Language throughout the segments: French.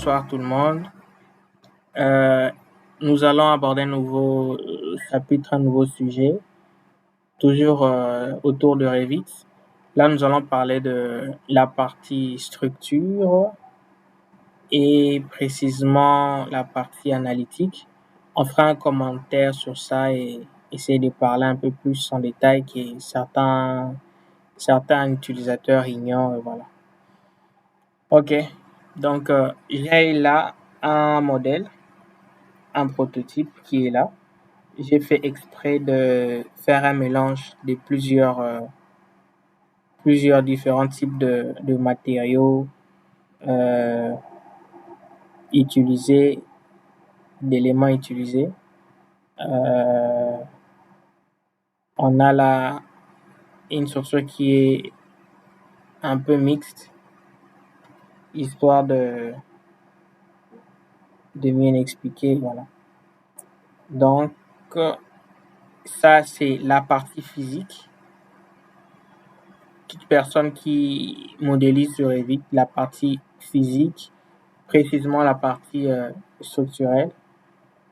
bonsoir tout le monde. Euh, Nous allons aborder un nouveau chapitre, un nouveau sujet, toujours autour de Revit. Là, nous allons parler de la partie structure et précisément la partie analytique. On fera un commentaire sur ça et essayer de parler un peu plus en détail que certains utilisateurs ignorent. Voilà. Ok, donc j'ai là un modèle, un prototype qui est là. J'ai fait exprès de faire un mélange de plusieurs différents types de matériaux euh, utilisés, d'éléments utilisés. Euh, on a là une structure qui est un peu mixte, histoire de mieux expliquer. Voilà. Donc, ça, c'est la partie physique. Toute personne qui modélise sur Revit, la partie physique, précisément la partie structurelle,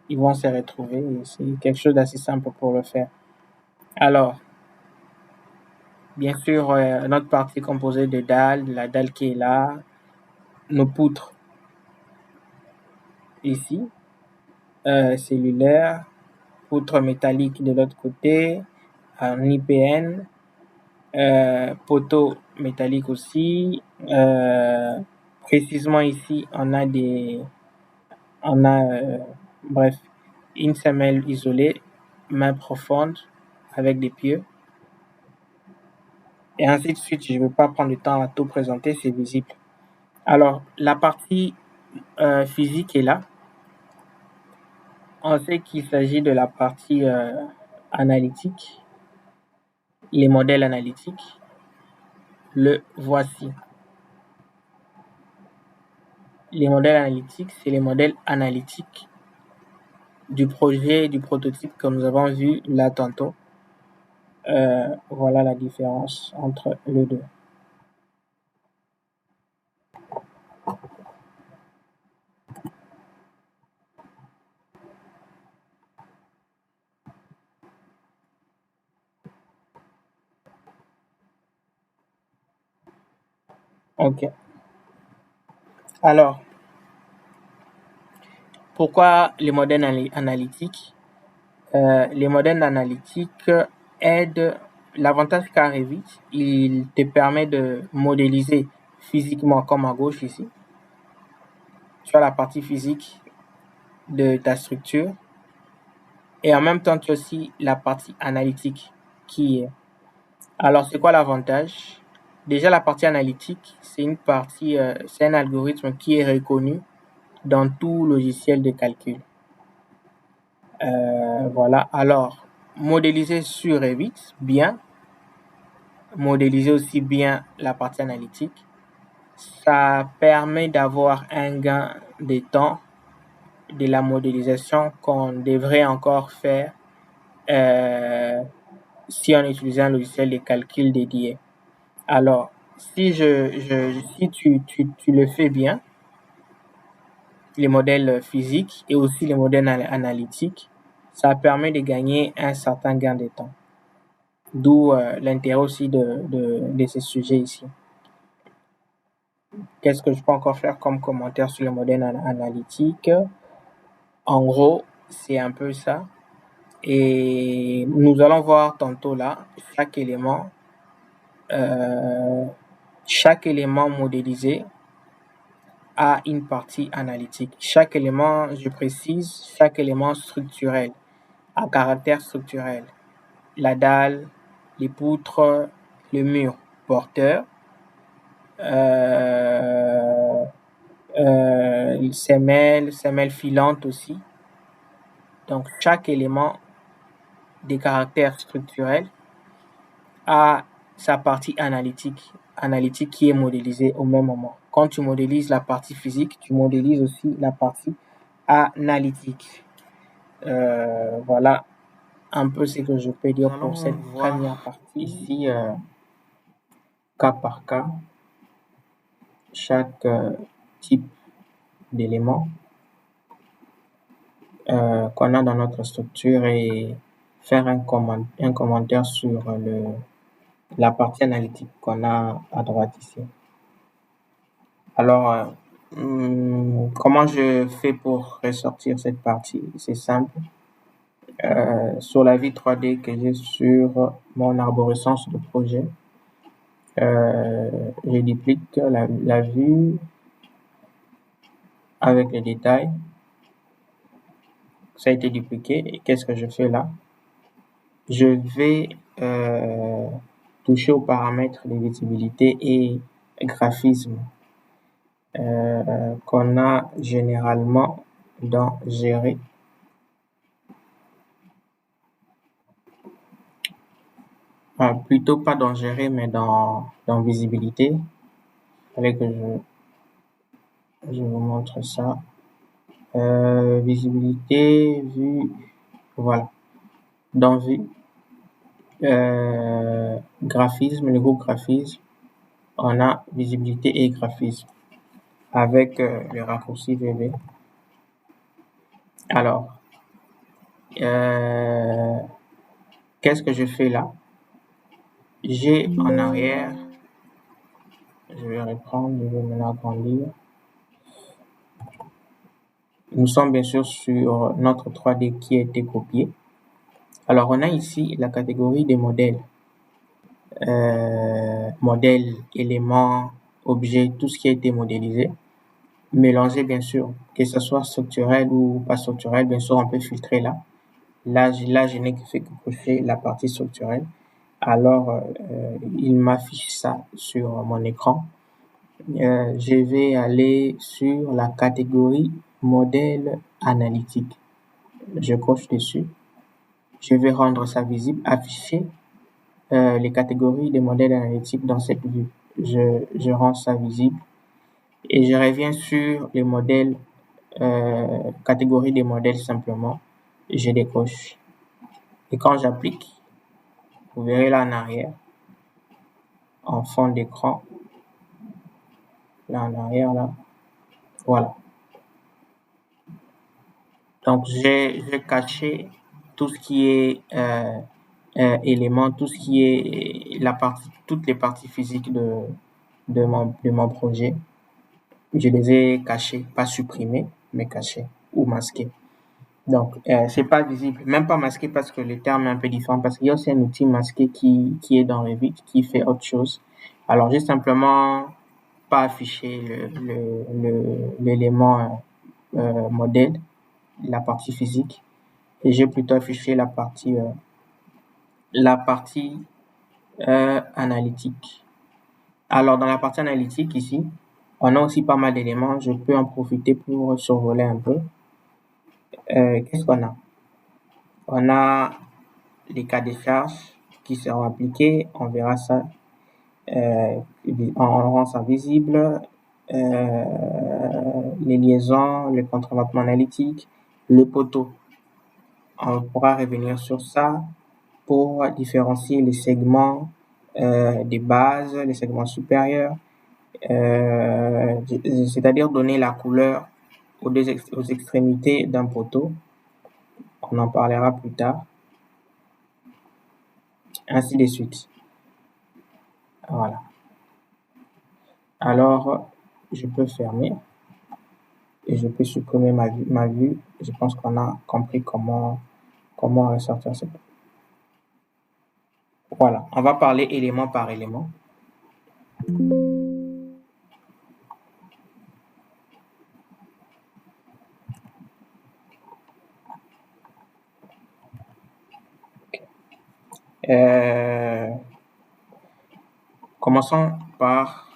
ils vont se retrouver et c'est quelque chose d'assez simple pour le faire. Alors, bien sûr, notre partie est composée de dalles, la dalle qui est là, nos poutres ici, cellulaires, poutres métalliques de l'autre côté, en IPN, poteaux métalliques aussi. Précisément ici, bref, une semelle isolée, main profonde avec des pieux. Et ainsi de suite, je ne vais pas prendre le temps à tout présenter, c'est visible. Alors, la partie physique est là. On sait qu'il s'agit de la partie analytique, les modèles analytiques. Le voici. Les modèles analytiques, c'est les modèles analytiques du projet, du prototype que nous avons vu là tantôt. Voilà la différence entre les deux. Ok. Alors, pourquoi les modèles analytiques? Les modèles analytiques aident. L'avantage qu'a Revit, il te permet de modéliser physiquement, comme à gauche ici. Tu as la partie physique de ta structure. Et en même temps, tu as aussi la partie analytique qui est. Alors, c'est quoi l'avantage? Déjà, la partie analytique, c'est un algorithme qui est reconnu dans tout logiciel de calcul. Voilà. Alors, modéliser sur Revit, bien. Modéliser aussi bien la partie analytique. Ça permet d'avoir un gain de temps de la modélisation qu'on devrait encore faire si on utilisait un logiciel de calcul dédié. Alors, si tu le fais bien, les modèles physiques et aussi les modèles analytiques, ça permet de gagner un certain gain de temps. D'où l'intérêt aussi de ce sujet ici. Qu'est-ce que je peux encore faire comme commentaire sur le modèle analytique? En gros, c'est un peu ça. Et nous allons voir tantôt là, chaque élément modélisé a une partie analytique. Chaque élément, je précise, chaque élément structurel, à caractère structurel. La dalle, les poutres, le mur porteur, semelle filante aussi. Donc, chaque élément des caractères structurels a sa partie analytique qui est modélisée au même moment. Quand tu modélises la partie physique, tu modélises aussi la partie analytique. Voilà un peu ce que je peux dire pour cette première partie. Ici, cas par cas, chaque type d'éléments qu'on a dans notre structure et faire un commentaire sur la partie analytique qu'on a à droite ici. Alors, comment je fais pour ressortir cette partie? C'est simple. Sur la vue 3D que j'ai sur mon arborescence de projet, je duplique la vue avec les détails. Ça a été dupliqué. Et qu'est-ce que je fais là? Je vais toucher aux paramètres de visibilité et graphisme qu'on a généralement dans Gérer. Plutôt pas dans Gérer, mais dans Visibilité. Il fallait que je vous montre ça. Visibilité, vue, voilà. Dans Vue, graphisme, le groupe graphisme, on a visibilité et graphisme avec le raccourci VB. Alors, qu'est-ce que je fais là? J'ai en arrière, je vais reprendre, je vais me l'agrandir. Nous sommes bien sûr sur notre 3D qui a été copié. Alors, on a ici la catégorie des modèles. Modèles, éléments, objets, tout ce qui a été modélisé. Mélangé, bien sûr, que ce soit structurel ou pas structurel, bien sûr, on peut filtrer là. Là, je n'ai fait que cocher la partie structurelle. Alors, il m'affiche ça sur mon écran. Je vais aller sur la catégorie modèle analytique. Je coche dessus. Je vais rendre ça visible, afficher les catégories des modèles analytiques dans cette vue. Je rends ça visible et je reviens sur les modèles, catégorie des modèles simplement. Je décoche. Et quand j'applique, vous verrez là en arrière, en fond d'écran, là en arrière, là, voilà. Donc, j'ai caché tout ce qui est éléments, tout ce qui est toutes les parties physiques de mon projet. Je les ai cachés, pas supprimés, mais cachés ou masqués. Donc, c'est pas visible, même pas masqué parce que le terme est un peu différent, parce qu'il y a aussi un outil masqué qui est dans Revit, qui fait autre chose. Alors, j'ai simplement pas affiché l'élément modèle, la partie physique, et j'ai plutôt affiché la partie analytique. Alors, dans la partie analytique ici, on a aussi pas mal d'éléments. Je peux en profiter pour survoler un peu. Qu'est-ce qu'on a? On a les cas de charges qui seront appliqués. On verra ça. On rend ça visible. Les liaisons, le contre-vêtement analytique, le poteau. On pourra revenir sur ça pour différencier les segments des bases, les segments supérieurs, c'est-à-dire donner la couleur aux extrémités d'un poteau. On en parlera plus tard. Ainsi de suite. Voilà. Alors, je peux fermer et je peux supprimer ma vue. Je pense qu'on a compris comment ressortir ça. Voilà, on va parler élément par élément. Commençons par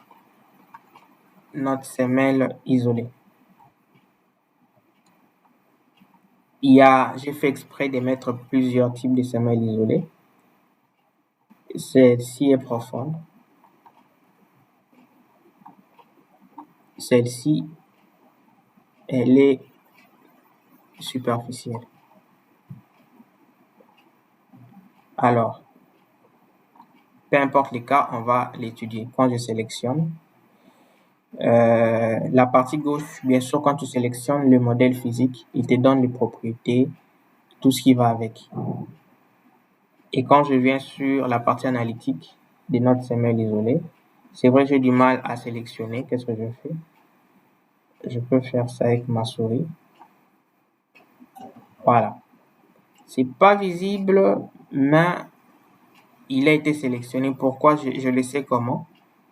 notre semelle isolée. J'ai fait exprès de mettre plusieurs types de semelles isolées. Celle-ci est profonde. Celle-ci, elle est superficielle. Alors, peu importe les cas, on va l'étudier. Quand je sélectionne, La partie gauche, bien sûr, quand tu sélectionnes le modèle physique, il te donne les propriétés, tout ce qui va avec. Et quand je viens sur la partie analytique de notre semelle isolée, c'est vrai, j'ai du mal à sélectionner. Qu'est-ce que je fais? Je peux faire ça avec ma souris. Voilà. C'est pas visible, mais il a été sélectionné. Pourquoi? Je le sais comment.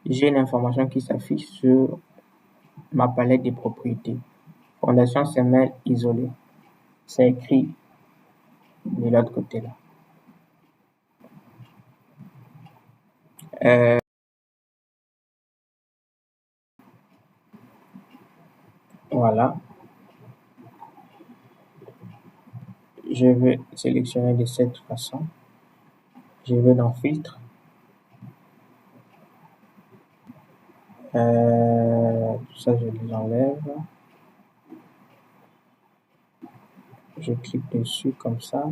J'ai une information qui s'affiche sur ma palette des propriétés. Fondation semelle isolée. C'est écrit de l'autre côté là. Voilà. Je vais sélectionner de cette façon. Je vais dans filtre. Tout ça, je les enlève. Je clique dessus comme ça.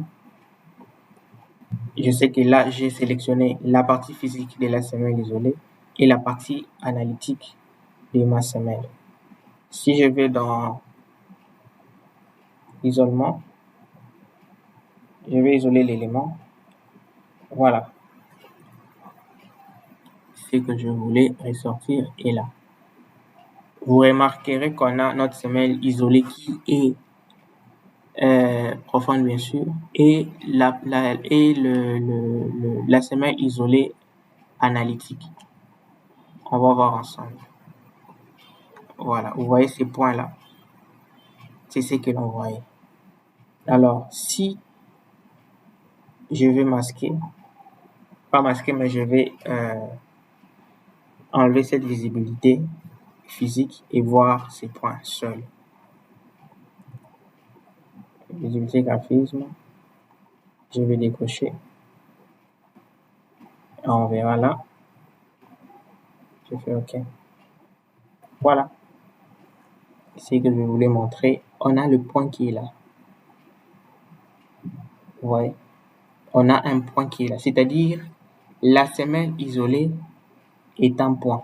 Je sais que là, j'ai sélectionné la partie physique de la semelle isolée et la partie analytique de ma semelle. Si je vais dans isolement, je vais isoler l'élément. Voilà. Ce que je voulais ressortir est là. Vous remarquerez qu'on a notre semelle isolée qui est profonde bien sûr, et la semelle isolée analytique. On va voir ensemble. Voilà, vous voyez ces points-là. C'est ce que l'on voyait. Alors, si je vais masquer, pas masquer, mais je vais enlever cette visibilité physique et voir ces points seuls. Visibilité graphisme, je vais décocher. On verra là. Je fais OK. Voilà. C'est que je voulais montrer. On a le point qui est là. Vous voyez? On a un point qui est là. C'est-à-dire, la semelle isolée est un point.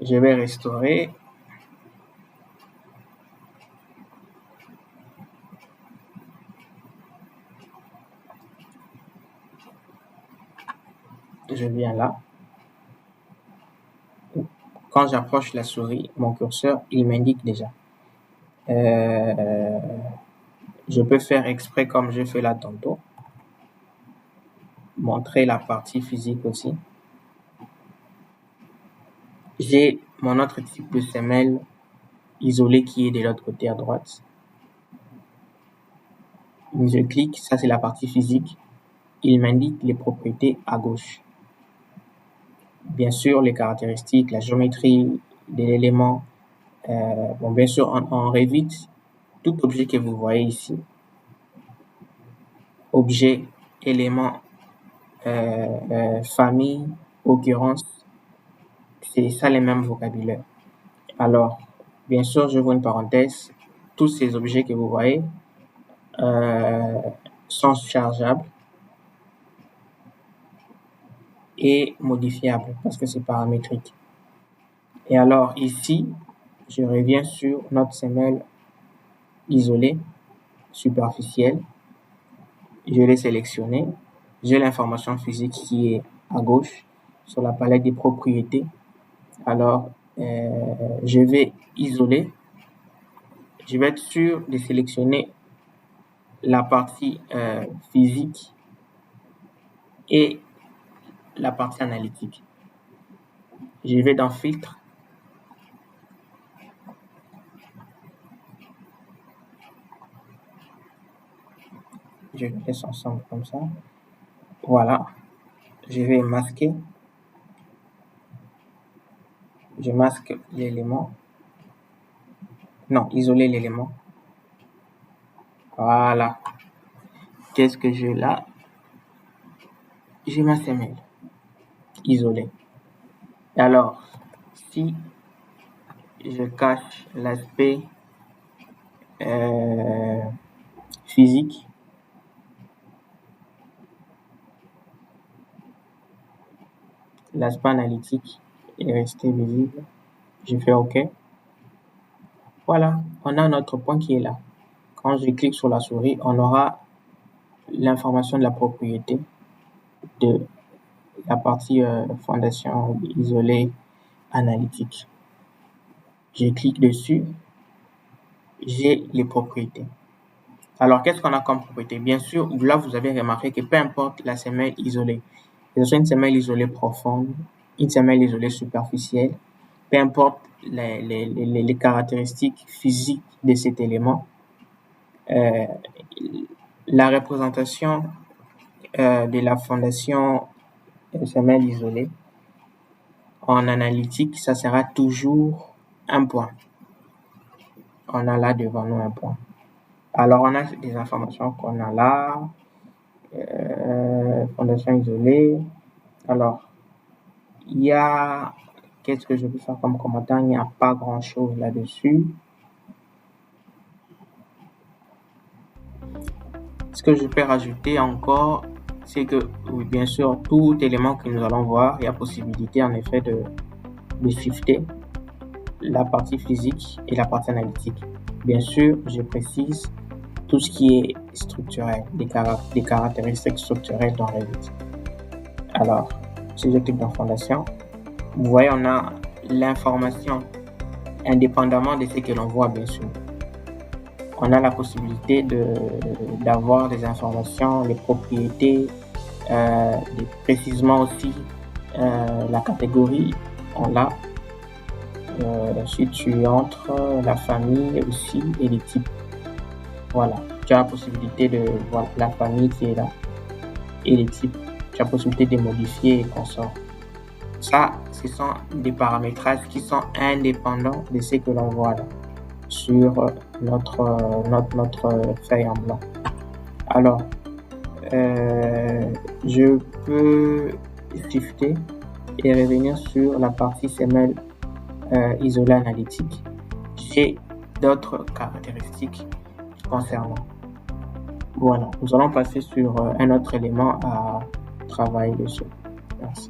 Je vais restaurer. Je viens là. Quand j'approche la souris, mon curseur, il m'indique déjà. Je peux faire exprès comme je fais là tantôt. Montrer la partie physique aussi. J'ai mon autre type de semelle isolée qui est de l'autre côté à droite. Je clique, ça c'est la partie physique. Il m'indique les propriétés à gauche. Bien sûr, les caractéristiques, la géométrie de l'élément. Bon, bien sûr, on Revit, tout objet que vous voyez ici, objet, élément, famille, occurrence, c'est ça les mêmes vocabulaires. Alors, bien sûr, je vois une parenthèse, tous ces objets que vous voyez sont chargeables et modifiables parce que c'est paramétrique. Et alors ici, je reviens sur notre semelle isolée, superficielle. Je l'ai sélectionné. J'ai l'information physique qui est à gauche sur la palette des propriétés. Alors, je vais isoler. Je vais être sûr de sélectionner la partie physique et la partie analytique. Je vais dans filtre. Je les laisse ensemble comme ça. Voilà. Je vais masquer. Je masque l'élément. Non, isoler l'élément. Voilà. Qu'est-ce que j'ai là? J'ai ma semelle isolée. Alors, si je cache l'aspect physique, l'aspect analytique, est resté visible. Je fais OK. Voilà, on a notre point qui est là. Quand je clique sur la souris, on aura l'information de la propriété de la partie fondation isolée analytique. Je clique dessus, j'ai les propriétés. Alors, qu'est-ce qu'on a comme propriété? Bien sûr, là, vous avez remarqué que peu importe la semelle isolée, que ce soit une semelle isolée profonde, une semelle isolée superficielle, peu importe les caractéristiques physiques de cet élément, la représentation de la fondation semelle isolée en analytique, ça sera toujours un point. On a là devant nous un point. Alors, on a des informations qu'on a là. Fondation isolée. Alors, il y a... Qu'est-ce que je peux faire comme commentaire? Il n'y a pas grand-chose là-dessus. Ce que je peux rajouter encore, c'est que, oui, bien sûr, tout élément que nous allons voir, il y a possibilité en effet de shifter la partie physique et la partie analytique. Bien sûr, je précise tout ce qui est structurel, des caractéristiques structurelles dans Revit. Alors, si je clique dans Fondation, vous voyez, on a l'information indépendamment de ce que l'on voit, bien sûr. On a la possibilité d'avoir des informations, les propriétés, précisément aussi la catégorie, on l'a. Si tu entres la famille aussi et les types. Voilà, tu as la possibilité de voir la famille qui est là et les types. Tu as la possibilité de modifier et consorts. Ça, ce sont des paramétrages qui sont indépendants de ce que l'on voit là sur notre feuille en blanc. Alors, je peux shifter et revenir sur la partie semelle isolée analytique. J'ai d'autres caractéristiques concernant. Voilà, nous allons passer sur un autre élément à travailler dessus. Merci.